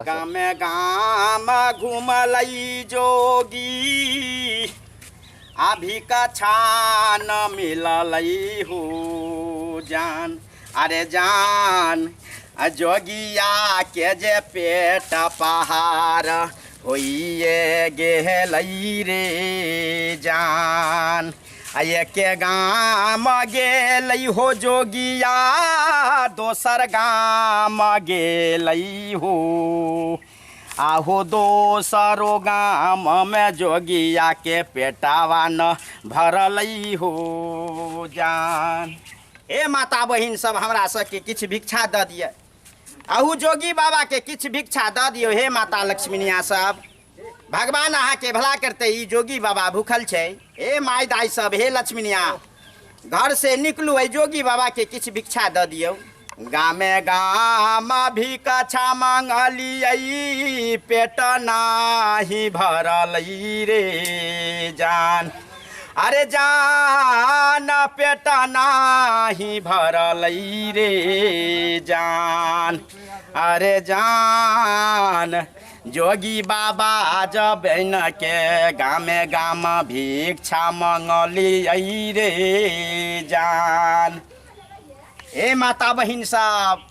गामे गाम घुमलई जोगी अभी कछान मिललई हो जान। अरे जान जोगिया के जे पेट पहाड़ होइए गेलई रे जान। के गाम गेलई हो जोगिया दोसर गाम गेलई हो। आहो दोसरो गाम में जोगिया के पेटावा न भरलई हो जान। हे माता बहिन सब हमरा सबके किछ भिक्षा दऽ दिए। आहू जोगी बाबा के किछ भिक्षा दऽ दियो। हे माता लक्ष्मीनिया सब भगवान अहाँ के भला करते। ई जोगी बाबा भूखल छै। हे माय दाई सब हे लक्ष्मीनिया घर से निकलू है जोगी बाबा के किछ भिक्षा दऽ दियो। गामे गाम भी कछा मांगलियै पेट नाही भरलई रे जान। अरे जान पेट नाही भरलई रे जान। अरे जान जोगी बाबा जब न के गामे गाम भिक्षा मंगलियै रे जान। हे माता बहिन सब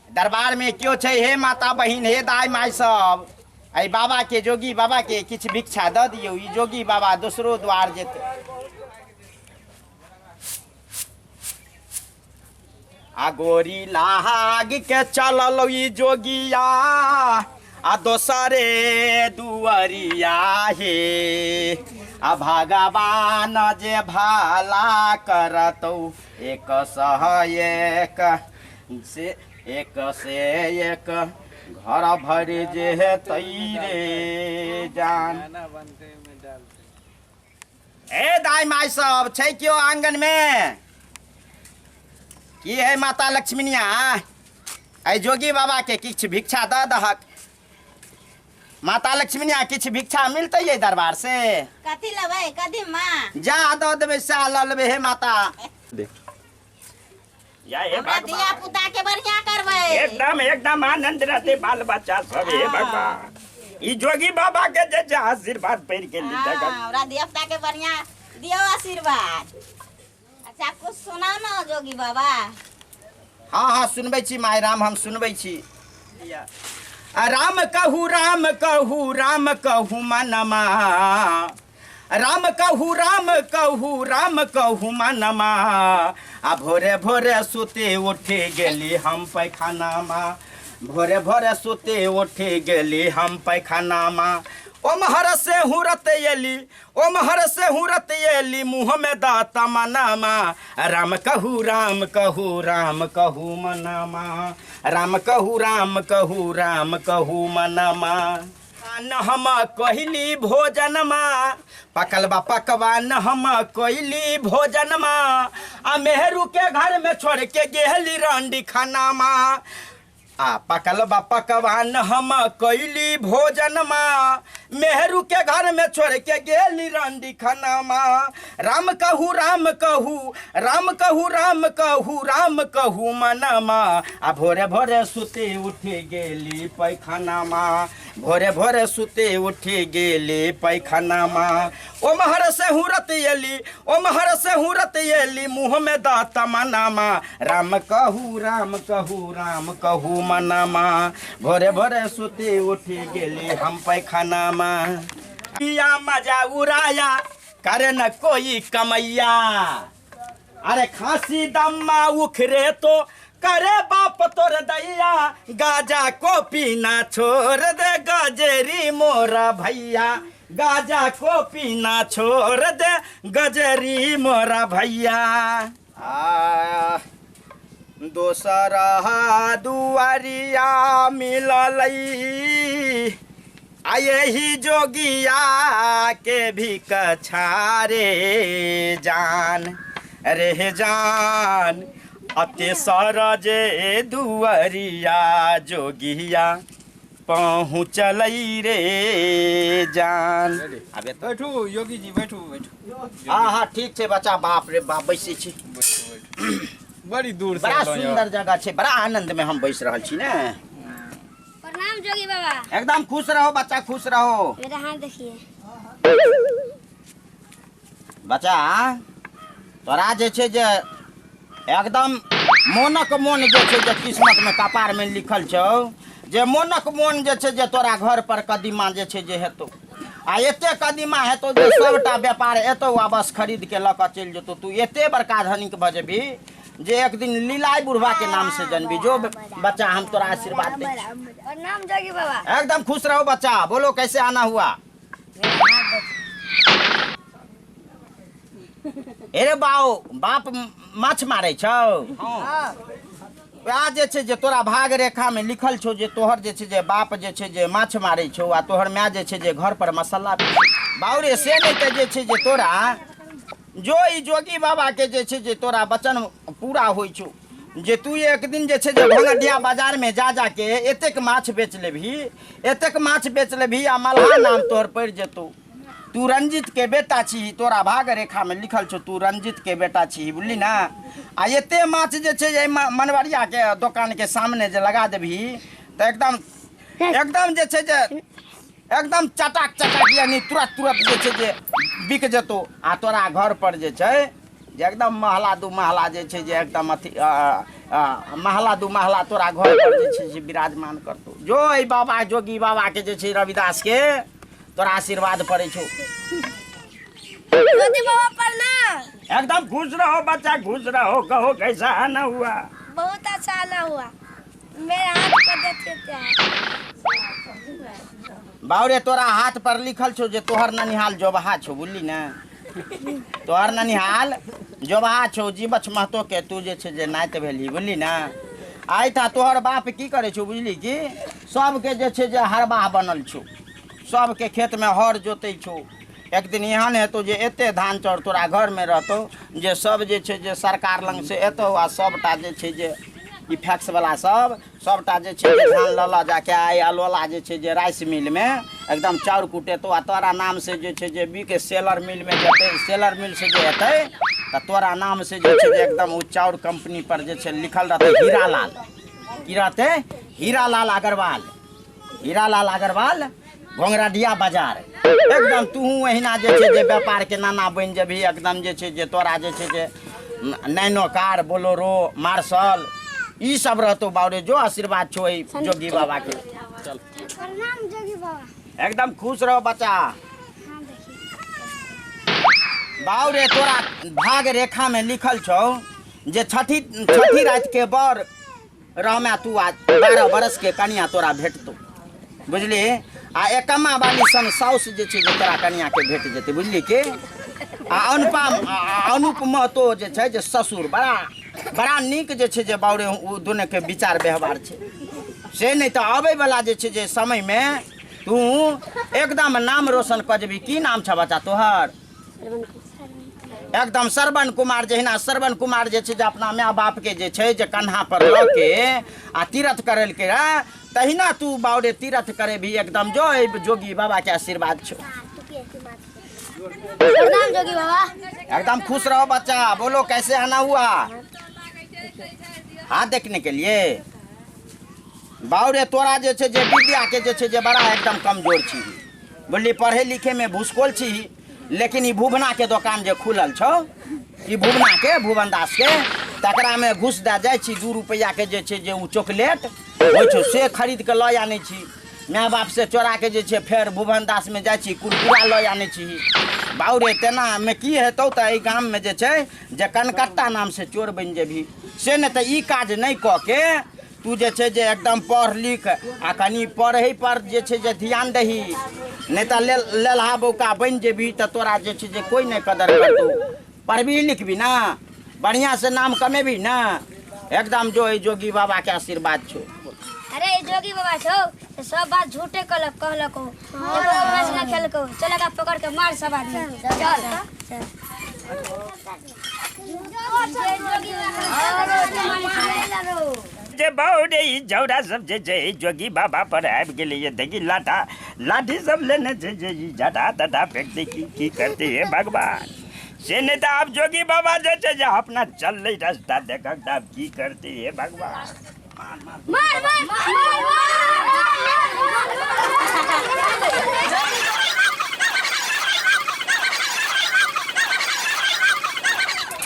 दरबार में क्यों छै। हे माता बहिन हे दाई माय सब आई बाबा के जोगी बाबा के किछ भिक्षा दऽ दियौ। ई जोगी बाबा दोसरो द्वार जेते। आगोरी लाग के चलल ई जोगिया आ दोसरे दुआरिया हे। आ भगवान जे भाला करतौ एक एक से एक घर भर जे तैरे जान। ए दाई माय सब छै क्यों आंगन में की है माता लक्ष्मीनिया आई जोगी बाबा के किछ भिक्षा दऽ दहक। माता लक्ष्मीनिया किछ भिक्षा मिलते ये दरबार से। कथी लेबै कथी मां जा दऽ देबै सा लऽ लेबै। हे माता या हे दिया पुता के बढ़िया करबै। एकदम एकदम आनंद रहते बाल बच्चा सब। हे भगवान ई जोगी बाबा के जे आशीर्वाद पेड़ के ली हमरा दिया पुता के बढ़िया दियो आशीर्वाद। अच्छा कुछ सुनाओ ना जोगी बाबा। हाँ हाँ सुनबै छी माय राम हम सुनबै छी। राम कहू राम कहू राम कहू मनमा। राम कहू राम कहू राम कहू मनमा। आ भोरे भोरे सुते उठे गेली हम पैखानामा। भोरे भोरे सुते उठे गेली हम पैखानामा। ओमहर से हुरत एली ओमहर से हुरत एली मुँह में दात मनामा। राम कहू राम कहू राम कहू मनमा। राम कहू राम कहू राम कहू मनमा। हम कहली भोजनमा पकल बा पकवान हम कहली भोजनमा। आ मेहरू के घर में छोड़ के गेली रंडी खानामा। आ पकल बा पकवान हम कैली भोजनमा। मेहरू के घर में छोड़ के गेली रंडी खानामा। राम कहू राम कहू राम कहू राम कहू राम कहू मनमा। आ भोरे भोरे सुते उठे गेली पैखानामा। भोरे भोरे सुते उठे गेली पैखानामा। ओमहर से हुरत एली ओमहर से हुरत एली मुँह में दात मनामा। राम कहू राम कहू राम कहू मनामा। भोरे भोरे सुते उठे गेली हम पैखानामा। या मजा उड़ाया करे न कोई कमैया। अरे खांसी दम्मा उखरे तो करे बाप तोर दैया। गाजा को पीना छोड़ दे गजेरी मोरा भैया। गाजा को पीना छोड़ दे गजरी मोरा भैया। दोसरा दुआरिया मिललई आ यही जोगिया के भी कछारे जान। रे जान अते सरजे दुआरिया जोगिया पहुँचलई रे जान। अबे बैठू योगी जी बैठू बैठू। हाँ हाँ ठीक है बच्चा। बाप रे बाप बैसे छी। बड़ी दूर से बड़ा सुंदर जगह है। बड़ा आनंद में हम बैस रहल छी ने। प्रणाम जोगी बाबा। एकदम खुश रहो बच्चा, खुश रहो। मेरा हाथ देखिए बच्चा, तोरा जे छै जे एकदम मोनक मोन जे छै जे किस्मत में कपार में लिखल छौ जे मोनक मोन जे छै जे तोरा घर पर कदीमा जे छै जे हेतौ। आ एते कदीमा हेतौ जे सबटा व्यापार एतौ आ बस खरीद के लऽ कऽ चलि जेतौ। तू एते बड़का धनिक भऽ जेबही जे एक दिन लीलाई बुढ़वा के नाम से जनबी। जो बच्चा, हम तोरा आशीर्वाद दै छी। प्रणाम जोगी बाबा। एकदम खुश रहो बच्चा। बोलो कैसे आना हुआ? अरे बाप माछ मारै छौ? वएह जे छै जे तोरा भाग रेखा में लिखल छौ जे तोहर जे छै जे बाप जे छै जे माछ मारै छौ आ तोहर माय जे छै जे घर पर मसाला। बाउरे से नहीं तऽ जे छै जे तोरा जो ई जोगी बाबा के जे छै जे तोरा वचन पूरा होइ छौ जे तू एक दिन जे छै जे भंगटिया बाजार में जा के एतेक माछ बेच लेबही, एतेक माछ बेच लेबही आ मल्हा नाम तोहर पड़ि जेतौ। तू रंजित के बेटा छी, तोरा भाग रेखा में लिखल छौ तू रंजित के बेटा छी, बुझली ना? आ एते माछ जे छै जे मनवरिया के दुकान के सामने जे लगा देबही तो एकदम जे छै जे एकदम चटाक यानी तुरंत जे छै जे बिक जेतौ। आ तोरा घर पर जे छै जे एकदम महला दू महला जे छै जे एकदम अथी महला दू महला तोरा घर पर जे छै जे विराजमान करतौ। जो ई बाबा जोगी बाबा के जे छै रविदास के तोरा आशीर्वाद पड़े छौ। जोगी बाबा प्रणाम। एकदम खुश रहो बच्चा, खुश रहो। कहो कैसा आना हुआ? बहुत अच्छा आना हुआ। मेरे हाथ पर देखते बाउरे तोरा हाथ पर लिखल छौ जे तोहर ननिहाल जोबहा छौ, बुझली ना? तोहर ननिहाल जोबहा छौ जीवछ महतो के तू जे छै जे नाइत भेली, बुझली ना? आइ था तोहर बाप की करे छौ बुझली कि सबके जे छै जे हरबाह बनल छौ, सबके खेत में हर जोते छौ। एक दिन एहन हेतौ जे एते धान चाउर तोरा घर में रहतौ जे सब जे छै जे सरकार लंग से एतौ आ सबटा जे छै जे ई फैक्स वाला सबटा जे छै जे धान लऽ जाके आई अलोला जे छै जे राइस मिल में एकदम चाउर कुटेतौ आ तोरा नाम से जे छै जे बिके सेलर मिल में जेतै। सेलर मिल से जे हेतै तो तोरा नाम से जे छै जे एकदम उ चाउर कंपनी पर जे छै लिखल रहतै हीरालाल। की रहतै? हीरालाल अग्रवाल। हीरालाल अग्रवाल, घोंघराडिया बाजार। एकदम तू अहिना जे छै जे व्यापार के नाना बन जेबही। एकदम जे छै जे तोरा जे छै जे नैनो कार, बोलोरो, मार्शल ई सब रहतो। बाउरे जो आशीर्वाद छो जोगी बाबा के। चल प्रणाम जोगी बाबा। एकदम खुश रहो बच्चा। बाउरे तोरा भाग रेखा में लिखल छौ जे छठी रात के बर रहमे तू आज 12 बरस के कन्या तोरा भेटतो, बुझली? आ एकमा वाली सन साउस जे छै जे तोरा कन्या के भेट जेतै, बुझली के? आ अनुप महतो जे छै जे ससुर बड़ा नीक जे छै जे बाउरे उ दोनों के विचार व्यवहार छै से। नहीं तो आवे वाला जे छै जे समय में तू एकदम नाम रोशन कर जेबी। की नाम छ बच्चा तोहर? एकदम श्रवण कुमार। जहिना श्रवण कुमार जे छै जे अपना माय बाप के जे छै जे कन्हा पर रह के आ तीरथ करल के तहिना तू बाउरे तीरथ करे भी। एकदम जो जोगी बाबा के आशीर्वाद छो। प्रणाम जोगी बाबा। एकदम खुश रहो बच्चा। बोलो कैसे आना हुआ? हाथ देखने के लिए। बाउरे तोरा जे छै जे विद्या के जे छै जे बड़ा एकदम कमजोर छी, बोली पढ़े लिखे में भूसकोल छी। लेकिन ई भुवना के दुकान जे खुलल छौ, ई भुवना के भुवन दास के, तकरा में घुस दे जाय छी। 2 रुपया के जे छै जे उ चॉकलेट होइ छौ से खरीद के लऽ आनै छी। माय बाप से चोरा के जे छै फेर भुवन दास में जाय छी, कुरकुरा लऽ आनै छी। बाउरे तेना में की हेतौ त ई गाम में जे छै जे कनकट्टा नाम से चोर बन जेबही। से नहीं त ई काज नहीं क के तू जे छै जे एकदम पढ़ लिख आ कनी पढ़े पर जे छै जे ध्यान दही। नहीं तो लेलहा बौका बन जेबी तो तोरा जे छै जे कोई नहीं कदर करतौ। पढ़बी लिखबी ना, बढ़िया से नाम कमेबी ना। एकदम जो जोगी बाबा के आशीर्वाद छो। अरे जोगी बाबा छो तो सब बात झूठे कहलको। मैच ना खेलको। चलेगा पकड़ के मार सब आदमी। चल जे बाउरे ई जौरा सब जे छै जोगी बाबा पर आबि गेलै। ये देखी लाठी सब लेने छै जे ई जटा तटा फेंकते की करते है भगवान। से नहीं तो आप जोगी बाबा जे छै जे अपना चल रास्ता देखक की करते है भगवान। मार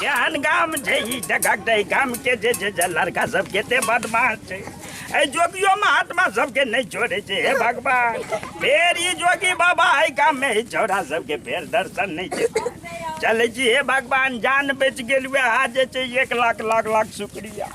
केहन गाम छै ई देखक दे गाम के जे लड़का सब केते बदमाश छै ए जोगियो महात्मा सबके नहीं छोड़े छै हे भगवान फेर ई जोगी बाबा आई गाम में ई छोरा सबके फेर दर्शन नहीं छै चले छी हे भगवान जान बच गेल वएह जे छै 1 लाख शुक्रिया।